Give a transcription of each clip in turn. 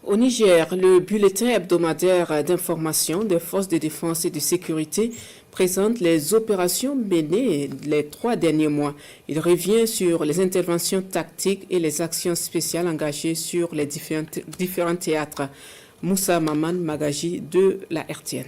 Au Niger, le bulletin hebdomadaire d'information des forces de défense et de sécurité présente les opérations menées les 3 derniers mois. Il revient sur les interventions tactiques et les actions spéciales engagées sur les différents théâtres. Moussa Maman Magaji de la RTN.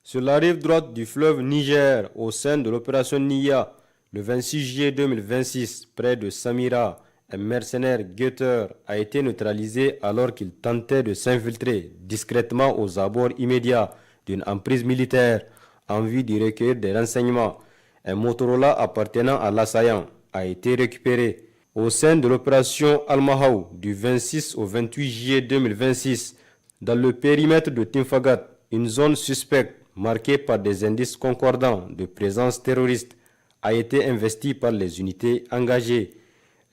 Sur la rive droite du fleuve Niger, au sein de l'opération NIA, le 26 juillet 2026, près de Samira, un mercenaire guetteur a été neutralisé alors qu'il tentait de s'infiltrer discrètement aux abords immédiats d'une emprise militaire en vue d'y recueillir des renseignements. Un Motorola appartenant à l'assaillant a été récupéré. Au sein de l'opération Al-Mahaou du 26 au 28 juillet 2026, dans le périmètre de Tinfagat, une zone suspecte marquée par des indices concordants de présence terroriste a été investie par les unités engagées.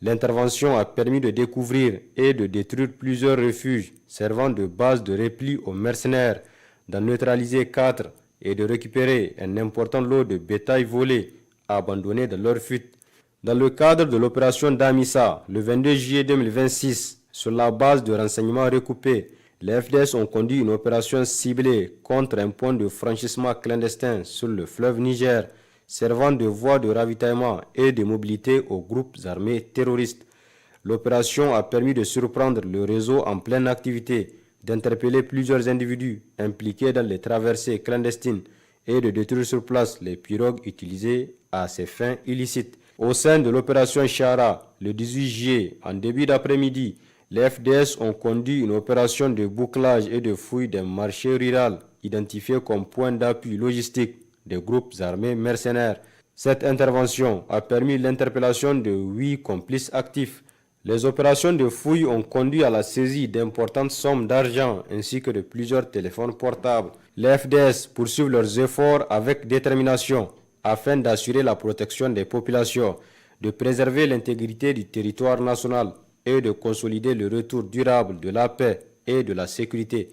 L'intervention a permis de découvrir et de détruire plusieurs refuges servant de base de repli aux mercenaires, d'en neutraliser 4 et de récupérer un important lot de bétail volé abandonné dans leur fuite. Dans le cadre de l'opération Damissa, le 22 juillet 2026, sur la base de renseignements recoupés, les FDS ont conduit une opération ciblée contre un point de franchissement clandestin sur le fleuve Niger, servant de voie de ravitaillement et de mobilité aux groupes armés terroristes. L'opération a permis de surprendre le réseau en pleine activité, d'interpeller plusieurs individus impliqués dans les traversées clandestines et de détruire sur place les pirogues utilisées à ces fins illicites. Au sein de l'opération Chara, le 18 juillet, en début d'après-midi, les FDS ont conduit une opération de bouclage et de fouille d'un marché rural identifié comme point d'appui logistique des groupes armés mercenaires. Cette intervention a permis l'interpellation de 8 complices actifs. Les opérations de fouille ont conduit à la saisie d'importantes sommes d'argent ainsi que de plusieurs téléphones portables. Les FDS poursuivent leurs efforts avec détermination afin d'assurer la protection des populations, de préserver l'intégrité du territoire national et de consolider le retour durable de la paix et de la sécurité.